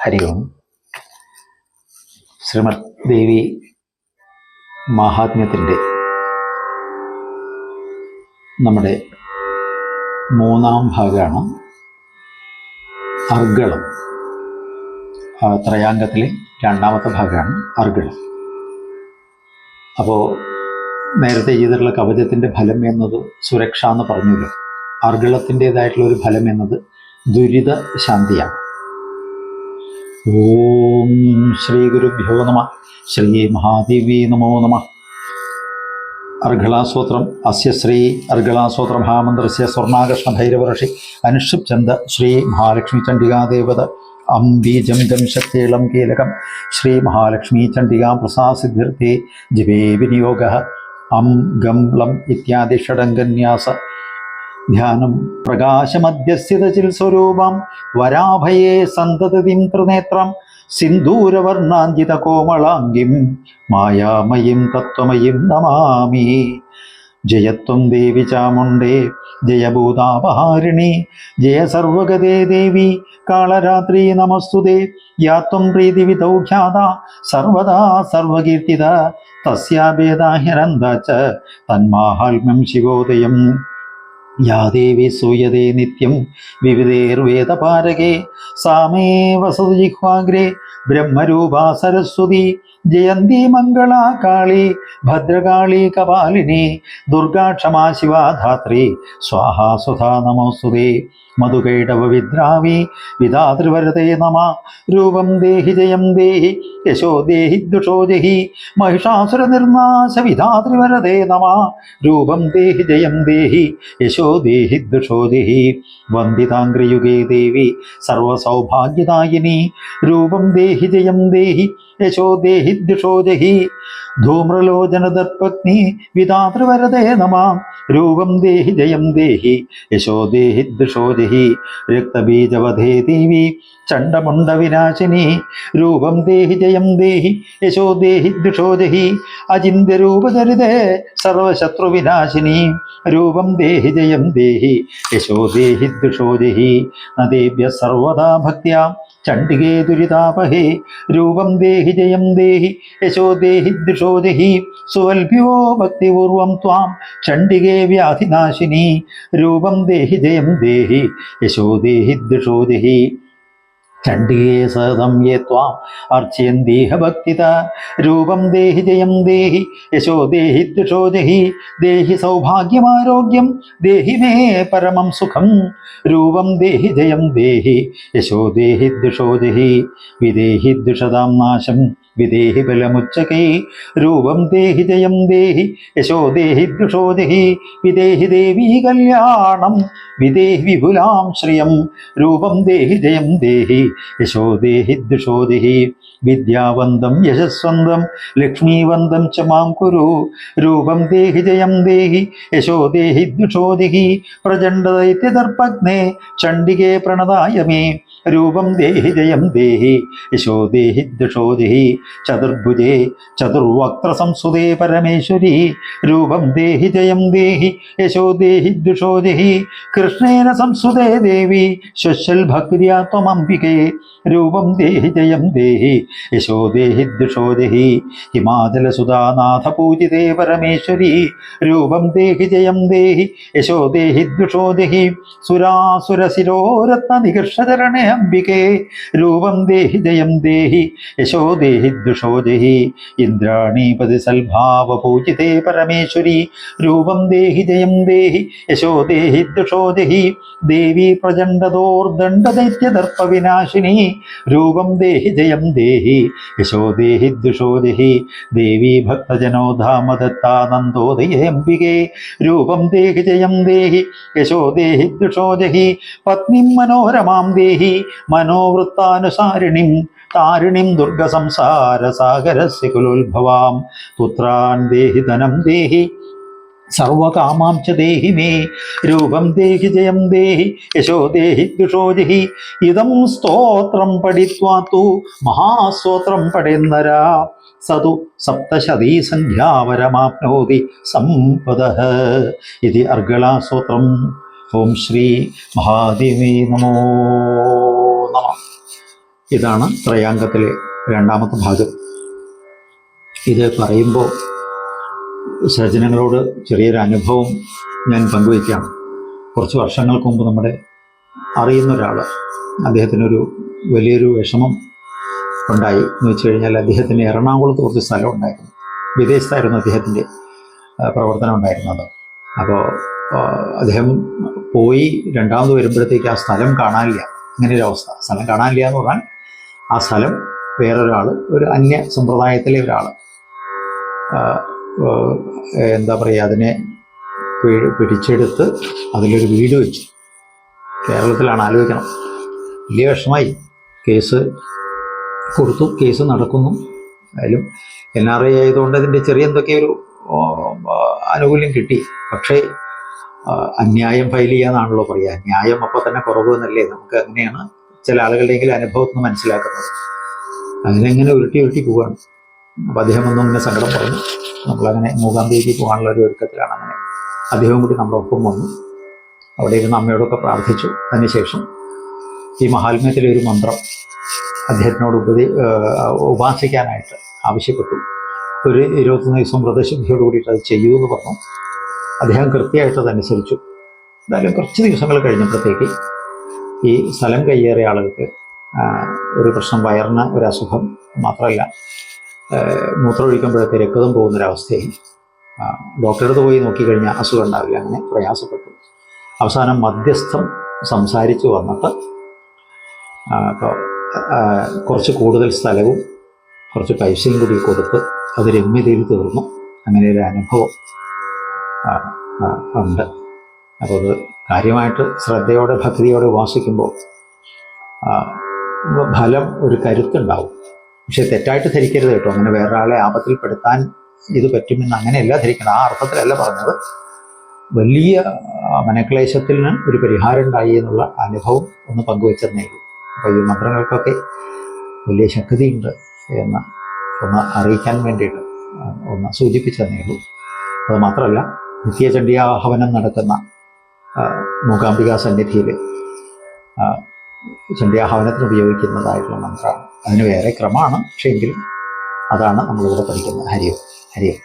ഹരി ഓം. ശ്രീമദ് ദേവി മാഹാത്മ്യത്തിൻ്റെ നമ്മുടെ മൂന്നാം ഭാഗമാണ് അർഗളം. ത്രയാംഗത്തിലെ രണ്ടാമത്തെ ഭാഗമാണ് അർഗളം. അപ്പോൾ നേരത്തെ ചെയ്തിട്ടുള്ള കവചത്തിൻ്റെ ഫലം എന്നത് സുരക്ഷ എന്ന് പറഞ്ഞല്ലോ. അർഗളത്തിൻ്റെതായിട്ടുള്ള ഒരു ഫലം എന്നത് ദുരിത ശാന്തിയാണ്. ഓം ശ്രീ ഗുരുഭ്യോ നമഃ. ശ്രീ മഹാദേവി നമോ നമഃ. അർഗളാസ്തോത്രം അസ്യ ശ്രീ അർഗളാസ്തോത്ര മഹാമന്ത്രസ്യ സ്വർണാകർഷ്ണ ഭൈരവഋഷി അനുഷ്ഠുപ് ചന്ദ ശ്രീ മഹാലക്ഷ്മി ചണ്ഡികാദേവത അം ബീജം ജം ശക്തേളം കീലകം ശ്രീ മഹാലക്ഷ്മി ചണ്ഡികാ പ്രസാസിദ്ധിർത്തേ ജിവേ വിനിയോഗ അം ഗം ലം ഇത്യാദി ഷഡംഗന്യാസ ധ്യാനം പ്രകാശമധ്യസ്ഥിതചിൽ സ്വരൂപം വരാഭയേ സന്തതതിം ത്രിനേത്രം സിന്ദൂരവർണാഞ്ജിത കോമളാംഗിം മായാമയീം തത്വമയീം നമാമി. ജയത്വം ദേവി ചാമുണ്ടേ ജയഭൂതാപഹാരിണി ജയ സർവഗതേ ദേവി കാളരാത്രി നമസ്തുതേ. യാത്വം പ്രീതിവിധൗ ഖ്യാത സർവദാ സർവകീർത്തിത തസ്യാഭേദാഹ്യനന്ദ ച തന്മാഹാത്മ്യം ശിവോദയം. യാ ദേവി സൂയതേ നിത്യം വിവിധേർവേദപാരകേ സാമേ വസതു ജിഹ്വാഗ്രേ ബ്രഹ്മരൂപാ സരസ്വതി. ജയന്തി മംഗളാ കാളി ഭദ്രകാളി കപാലിനി ദുർഗാ ക്ഷമാ ശിവാ ധാത്രി സ്വാഹാ സ്വധാ നമോസ്തുതേ. മധുകൈടവ വിദ്രാവി വിധാതൃവരതേ നമ. രൂപം ദേഹി ജയം ദേഹി യശോ ദേഹി ദുഷോ ജഹി മഹിഷാസുര നിർനാശ വിധാതൃവരതേ നമ. രൂപം ദേഹി ജയം ദേഹി യശോ ദേഹി ദുഷോ ജഹി. വന്ദിതാംഗ്രിയുഗേ ദേവി സർവസൗഭാഗ്യദായിനി. രൂപം ദേഹി ജയം ദേഹി യശോ ദേഹി ദുഷോ ജഹി. ധൂമ്രലോചനദർപ്പഗ്നി വിധാതൃവരതേ നമ. രൂപം ദേഹി ജയം ദേഹി യശോ ദേഹി ദുഷോ ജഹി. രക്തബീജവധേ ദേവി ചണ്ഡമുണ്ഡ വിനാശിനി. രൂപം ദേഹി ജയം ദേഹി യശോ ദേഹി ദുഷോ ജഹി. അചിന്ത്യരൂപചരിതേ സർവശത്രുവിനാശിനി. രൂപം ദേഹി ജയം ദേഹി യശോ ദേഹി ദുഷോ ജഹി. നദേഭ്യ സർവദാ ഭക്ത്യാ ചണ്ഡികേ ദുരിതാപഹേ. രൂപം ദേഹി ജയം ദേഹി യശോ ദേഹി ദുഷോ ജഹി. സുവൽഭ്യോ ഭക്തിപൂർവം ത്വാം ചണ്ഡികേ വ്യാധിനാശിനി. രൂപം ദേഹി ജയം ദേഹി യശോ ദേഹി ദുഷോ ജഹി. ചണ്ഡികേ സതതം യേ ത്വാം അർച്ചയന്തീഹ ഭക്തിത. രൂപം ദേഹി ജയം ദേഹി യശോ ദേഹി ദുഷോ ജഹി. ദേഹി സൗഭാഗ്യമാരോഗ്യം ദേഹി മേ പരമം സുഖം. രൂപം ദേഹി ജയം ദേഹി യശോ ദേഹി ദുഷോ ജഹി. വിദേഹി ദുഷതാം നാശം വിദേഹി ബലമുച്ചകൈ. രൂപം ദേഹി ജയം ദേഹി യശോ ദേഹി ദുഷോ ജഹി. വിദേഹി ദേവീ കല്യാണം വിദേഹി വിപുലാം ശ്രിയം. രൂപം ദേഹി ജയം ദേഹി യശോ ദേഹി ദുഷോ ജഹി. വിദ്യാവന്തം യശസ്വന്തം ലക്ഷ്മീവന്തം ച മാം കുരു. രൂപം ദേഹി ജയം ദേഹി യശോ ദേഹി ദുഷോ ജഹി. പ്രചണ്ഡദൈത്യദർപ്പഗ്നേ ചണ്ഡികേ പ്രണതായ മേ. രൂപം ദേഹി ജയം ദേഹി യശോ ദേഹി ദുഷോ ജഹി. ചതുർഭുജേ ചതുർവക്ത്ര സംസുതേ പരമേശ്വരി. രൂപം ദേഹി ജയം ദേഹി യശോ ദേഹി ദുഷോ ജഹി. കൃഷ്ണേന സംസുതേ ദേവി ശ്വശൽ ഭക്തിയാ ത്വമംബികേ. രൂപം ദേഹി ജയം ദേഹി യശോ ദേഹി ദുഷോ ജഹി. ഹിമാചലസുധാനാഥ പൂജിതേ പരമേശ്വരി. രൂപം ദേഹി ജയം ദേഹി യശോ ദേഹി ദുഷോ ജഹി. സുരാസുരശിരോരത്ന നികർഷചരണേ അംബികേ. രൂപം ദേഹി ജയം ദേഹി യശോ ദേഹി ദുഷോ ജഹി. ഇന്ദ്രാണീപതി സൽഭാവ പൂജിതേ പരമേശ്വരി. രൂപം ദേഹി ജയം ദേഹി യശോ ദേഹി ദുഷോ ജഹി. ദേവി പ്രചണ്ഡദോർദണ്ഡദൈത്യദർപ്പ വിനാശിനി. രൂപം ദേഹി ജയം ദേഹി യശോ ദേഹി ദുഷോ ജഹി. ദേവി ഭക്തജനോധാമദത്താനന്ദോദയേ അംബികേ. രൂപം ദേഹി ജയം ദേഹി യശോ ദേഹി ദുഷോ ജഹി. പത്നിം മനോരമാം ദേഹി മനോവൃത്താനുസാരിണിം താരിണിം ദുർഗസംസാര സാഗരസ്യ കുലോത്ഭവാം. പുത്രാൻ ദേഹി ധനം ദേഹി സർവകാമാം ച ദേഹി മേ. രൂപം ദേഹി ജയം ദേഹി യശോ ദേഹി ദുഷോ ജഹി. ഇദം സ്തോത്രം പഠിത്വാ തു മഹാസ്തോത്രം പഠേന്നരാ സതു സപ്തശതീ സന്ധ്യാവരമാപ്നോതി സമ്പദഃ. ഇതി അർഗളാസ്തോത്രം. ഓം ശ്രീ മഹാദേവി നമോ നമഃ. ഇതാണ് ത്രയാങ്കത്തിലെ രണ്ടാമത്തെ ഭാഗം. ഇത് പറയുമ്പോൾ സജ്ജനങ്ങളോട് ചെറിയൊരു അനുഭവം ഞാൻ പങ്കുവയ്ക്കുകയാണ്. കുറച്ച് വർഷങ്ങൾക്ക് മുമ്പ് നമ്മുടെ അറിയുന്ന ഒരാൾ, അദ്ദേഹത്തിനൊരു വലിയൊരു വിഷമം ഉണ്ടായി എന്ന് വെച്ച് കഴിഞ്ഞാൽ, അദ്ദേഹത്തിന് എറണാകുളത്ത് കുറച്ച് സ്ഥലം ഉണ്ടായിരുന്നു. വിദേശത്തായിരുന്നു അദ്ദേഹത്തിൻ്റെ പ്രവർത്തനം ഉണ്ടായിരുന്നത്. അപ്പോൾ അദ്ദേഹം പോയി രണ്ടാമത് വരുമ്പോഴത്തേക്ക് ആ സ്ഥലം കാണാനില്ല. അങ്ങനെ ഒരു അവസ്ഥ. സ്ഥലം കാണാനില്ല എന്ന് പറഞ്ഞാൽ ആ സ്ഥലം വേറൊരാൾ, ഒരു അന്യ സമ്പ്രദായത്തിലെ ഒരാൾ എന്താ പറയുക, അതിനെ പിടിച്ചെടുത്ത് അതിലൊരു വീട് വെച്ചു. കേരളത്തിലാണ്, ആലോചിക്കണം. വലിയ വിഷമായി. കേസ് കൊടുത്തു, കേസ് നടക്കുന്നു. അതിലും NRI ആയതുകൊണ്ട് അതിൻ്റെ ചെറിയ എന്തൊക്കെയൊരു ആനുകൂല്യം കിട്ടി. പക്ഷേ അന്യായം ഫയൽ ചെയ്യാന്നാണല്ലോ പറയുക. ന്യായം അപ്പോൾ തന്നെ കുറവ് എന്നല്ലേ നമുക്ക് അങ്ങനെയാണ് ചില ആളുകളുടെയെങ്കിലും അനുഭവത്തിൽ നിന്ന് മനസ്സിലാക്കുന്നത്. അതിനെങ്ങനെ ഉരുട്ടി പോവുകയാണ്. അപ്പോൾ അദ്ദേഹം ഒന്നും ഇങ്ങനെ സങ്കടം പറഞ്ഞു. നമ്മളങ്ങനെ മൂകാംബികയ്ക്ക് പോകാനുള്ള ഒരു ഒരുക്കത്തിലാണ്. അങ്ങനെ അദ്ദേഹവും കൂടി നമ്മുടെ ഒപ്പം വന്നു. അവിടെ ഇരുന്ന് അമ്മയോടൊക്കെ പ്രാർത്ഥിച്ചു. അതിനുശേഷം ഈ മഹാത്മ്യത്തിലെ ഒരു മന്ത്രം അദ്ദേഹത്തിനോട് ഉപാസിക്കാനായിട്ട് ആവശ്യപ്പെട്ടു. ഒരു 21 ദിവസം വ്രതശുദ്ധിയോട് കൂടിയിട്ട് അത് ചെയ്യൂ എന്ന് പറഞ്ഞു. അദ്ദേഹം കൃത്യമായിട്ട് അതനുസരിച്ചു. എന്തായാലും കുറച്ച് ദിവസങ്ങൾ കഴിഞ്ഞപ്പോഴത്തേക്ക് ഈ സ്ഥലം കയ്യേറിയ ആളുകൾക്ക് ഒരു പ്രശ്നം, വയറിന് ഒരു അസുഖം, മാത്രമല്ല മൂത്രമൊഴിക്കുമ്പോഴൊക്കെ രക്തം പോകുന്നൊരവസ്ഥയിൽ ഡോക്ടറെ അടുത്ത് പോയി നോക്കിക്കഴിഞ്ഞാൽ അസുഖം ഉണ്ടാവില്ല. അങ്ങനെ പ്രയാസപ്പെട്ടു. അവസാനം മധ്യസ്ഥം സംസാരിച്ച് വന്നിട്ട് കുറച്ച് കൂടുതൽ സ്ഥലവും കുറച്ച് പൈസയും കൂടി കൊടുത്ത് അത് രമ്യതയിൽ തീർന്നു. അങ്ങനെ ഒരു അനുഭവം ഉണ്ട്. അപ്പോൾ അത് കാര്യമായിട്ട് ശ്രദ്ധയോടെ ഭക്തിയോടെ ഉപാസിക്കുമ്പോൾ ഫലം ഒരു കരുത്തുണ്ടാവും. പക്ഷെ തെറ്റായിട്ട് ധരിക്കരുത് കേട്ടോ. അങ്ങനെ വേറൊരാളെ ആപത്തിൽപ്പെടുത്താൻ ഇത് പറ്റുമെന്ന് അങ്ങനെയല്ല ധരിക്കണം. ആ അർത്ഥത്തിലല്ല പറഞ്ഞത്. വലിയ മനക്ലേശത്തിന് ഒരു പരിഹാരം ഉണ്ടായി എന്നുള്ള അനുഭവം ഒന്ന് പങ്കുവെച്ചെന്നേ ഉള്ളൂ. അപ്പോൾ ഈ മന്ത്രങ്ങൾക്കൊക്കെ വലിയ ശക്തിയുണ്ട് എന്ന് ഒന്ന് അറിയിക്കാൻ വേണ്ടിയിട്ട് ഒന്ന് സൂചിപ്പിച്ചെന്നേ ഉള്ളൂ. അത് മാത്രമല്ല, നിത്യചണ്ഡിയാഹവനം നടക്കുന്ന മൂകാംബികാ സന്നിധിയിൽ ചണ്ഡിയാഹവനത്തിന് ഉപയോഗിക്കുന്നതായിട്ടുള്ള മന്ത്രമാണ്. അതിന് വേറെ ക്രമമാണ്, പക്ഷേ എങ്കിലും അതാണ് നമ്മളിവിടെ പഠിക്കുന്നത്. ഹരിയോം.